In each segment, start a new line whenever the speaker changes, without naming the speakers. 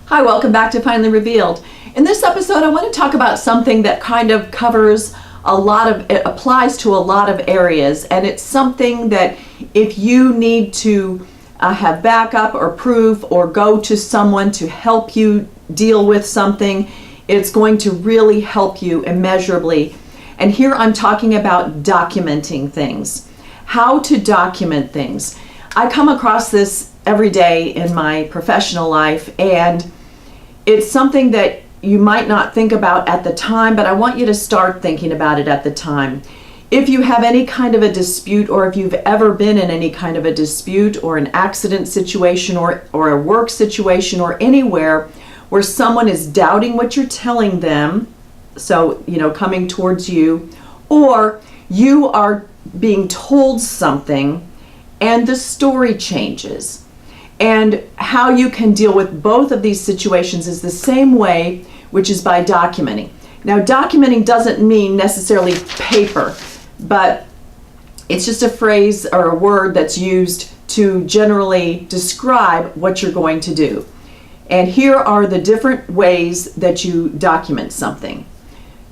Hi, welcome back to Finally Revealed. In this episode, I want to talk about something that kind of covers it applies to a lot of areas, and it's something that if you need to have backup or proof or go to someone to help you deal with something, it's going to really help you immeasurably. And here I'm talking about documenting things. How to document things. I come across this every day in my professional life, and it's something that you might not think about at the time, but I want you to start thinking about it at the time. If you have any kind of a dispute, or if you've ever been in any kind of a dispute or an accident situation or a work situation or anywhere where someone is doubting what you're telling them, so, coming towards you, or you are being told something and the story changes. And how you can deal with both of these situations is the same way, which is by documenting. Now, documenting doesn't mean necessarily paper, but it's just a phrase or a word that's used to generally describe what you're going to do. And here are the different ways that you document something.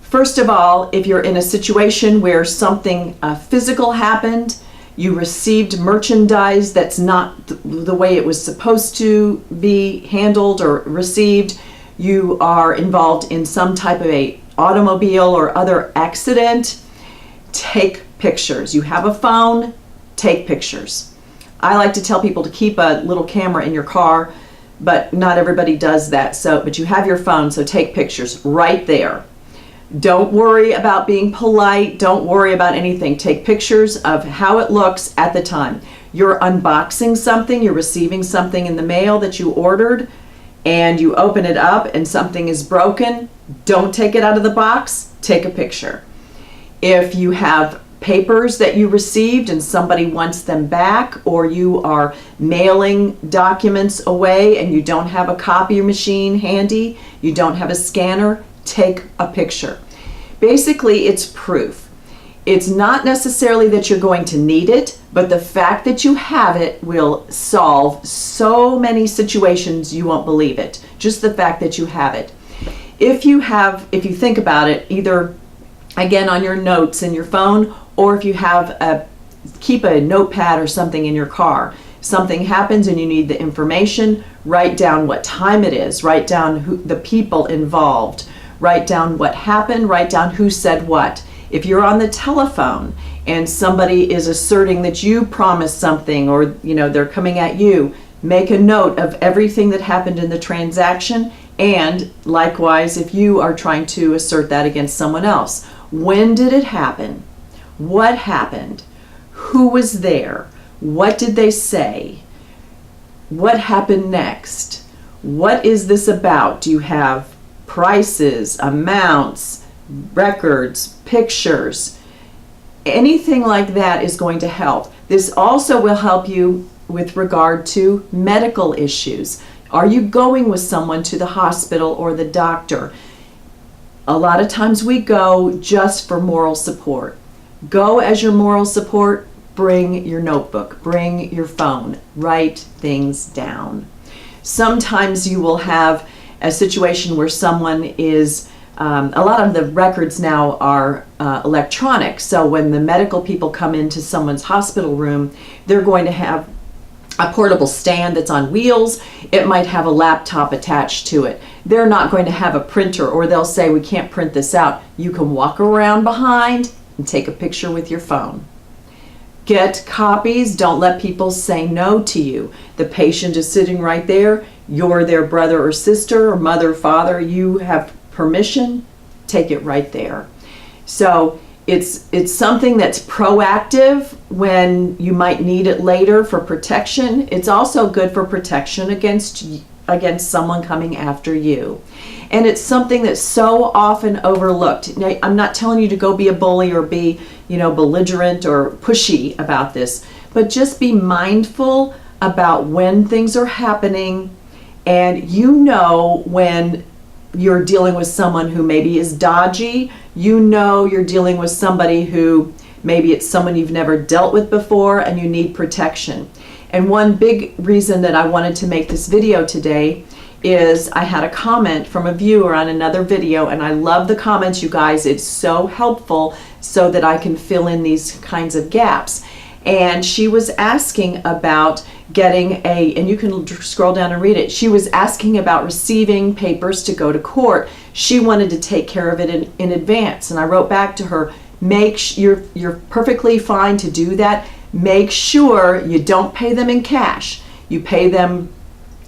First of all, if you're in a situation where something physical happened, you received merchandise that's not the way it was supposed to be handled or received, you are involved in some type of a automobile or other accident, take pictures. You have a phone, take pictures. I like to tell people to keep a little camera in your car, but not everybody does that. But you have your phone, so take pictures right there. Don't worry about being polite. Don't worry about anything. Take pictures of how it looks at the time. You're unboxing something, you're receiving something in the mail that you ordered, and you open it up and something is broken. Don't take it out of the box. Take a picture. If you have papers that you received and somebody wants them back, or you are mailing documents away and you don't have a copy machine handy, you don't have a scanner, take a picture. Basically, it's proof. It's not necessarily that you're going to need it, but the fact that you have it will solve so many situations you won't believe it. Just the fact that you have it. If you think about it, either again on your notes in your phone, or if you keep a notepad or something in your car. Something happens and you need the information, write down what time it is, write down the people involved, write down what happened, write down who said what. If you're on the telephone and somebody is asserting that you promised something, or they're coming at you, make a note of everything that happened in the transaction, and likewise if you are trying to assert that against someone else. When did it happen? What happened? Who was there? What did they say? What happened next? What is this about? Do you have prices, amounts, records, pictures? Anything like that is going to help. This also will help you with regard to medical issues. Are you going with someone to the hospital or the doctor? A lot of times we go just for moral support. Go as your moral support. Bring your notebook, bring your phone, write things down. Sometimes you will have a situation where someone is, a lot of the records now are electronic, so when the medical people come into someone's hospital room, they're going to have a portable stand that's on wheels. It might have a laptop attached to it. They're not going to have a printer, or they'll say, we can't print this out. You can walk around behind and take a picture with your phone. Get copies. Don't let people say no to you. The patient is sitting right there. You're their brother or sister or mother, father. You have permission. Take it right there. So it's something that's proactive when you might need it later for protection. It's also good for protection against someone coming after you. And it's something that's so often overlooked. Now, I'm not telling you to go be a bully or be, belligerent or pushy about this, but just be mindful about when things are happening, and when you're dealing with someone who maybe is dodgy, you're dealing with somebody who maybe it's someone you've never dealt with before and you need protection. And one big reason that I wanted to make this video today is I had a comment from a viewer on another video, and I love the comments, you guys. It's so helpful so that I can fill in these kinds of gaps. And she was asking about getting and you can scroll down and read it. She was asking about receiving papers to go to court. She wanted to take care of it in advance. And I wrote back to her, you're perfectly fine to do that. Make sure you don't pay them in cash. You pay them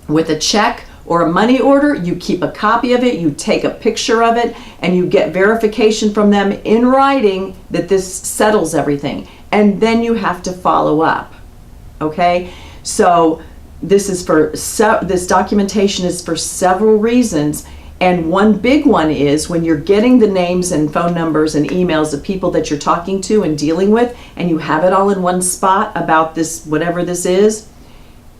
with a check or a money order. You keep a copy of it, you take a picture of it, and you get verification from them in writing that this settles everything. And then you have to follow up. Okay? So this documentation is for several reasons, and one big one is when you're getting the names and phone numbers and emails of people that you're talking to and dealing with, and you have it all in one spot about this, whatever this is,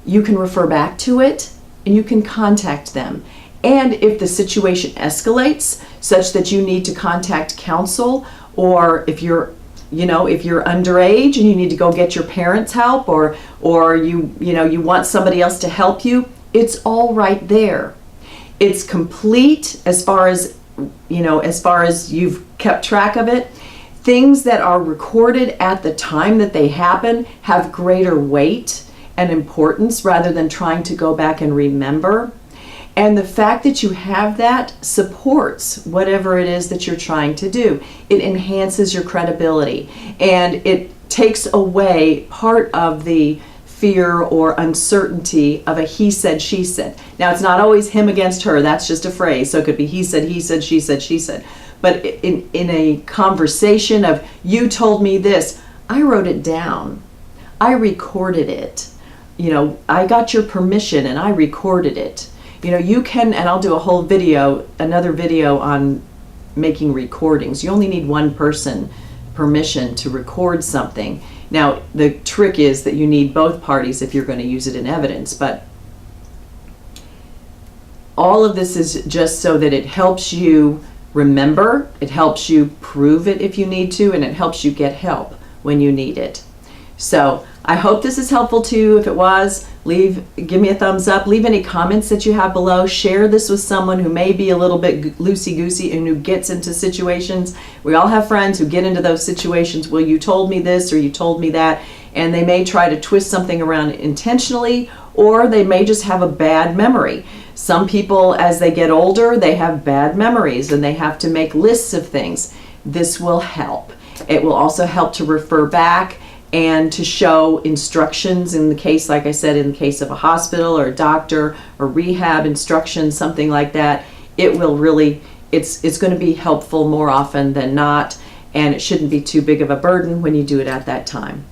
you can refer back to it and you can contact them. And if the situation escalates such that you need to contact counsel, or if you're underage and you need to go get your parents' help, or you want somebody else to help you, it's all right there. It's complete as far as you've kept track of it. Things that are recorded at the time that they happen have greater weight and importance rather than trying to go back and remember. And the fact that you have that supports whatever it is that you're trying to do. It enhances your credibility, and it takes away part of the fear or uncertainty of a he said, she said. Now, it's not always him against her. That's just a phrase. So it could be he said, she said, she said. But in a conversation of, you told me this, I wrote it down. I recorded it. I got your permission and I recorded it. You can, and I'll do a whole video, another video on making recordings. You only need one person permission to record something. Now, the trick is that you need both parties if you're going to use it in evidence, but all of this is just so that it helps you remember, it helps you prove it if you need to, and it helps you get help when you need it. So I hope this is helpful to you. If it was, give me a thumbs up. Leave any comments that you have below. Share this with someone who may be a little bit loosey-goosey and who gets into situations. We all have friends who get into those situations. Well, you told me this or you told me that, and they may try to twist something around intentionally, or they may just have a bad memory. Some people, as they get older, they have bad memories and they have to make lists of things. This will help. It will also help to refer back and to show instructions in the case, like I said, in the case of a hospital or a doctor or rehab instructions, something like that. It will really, it's going to be helpful more often than not, and it shouldn't be too big of a burden when you do it at that time.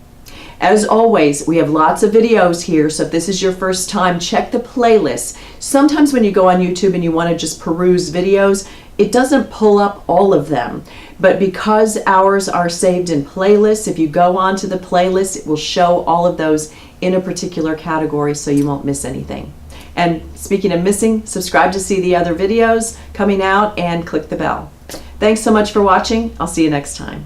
As always, we have lots of videos here, so if this is your first time, check the playlist. Sometimes when you go on YouTube and you want to just peruse videos, it doesn't pull up all of them. But because ours are saved in playlists, if you go onto the playlist, it will show all of those in a particular category so you won't miss anything. And speaking of missing, subscribe to see the other videos coming out and click the bell. Thanks so much for watching. I'll see you next time.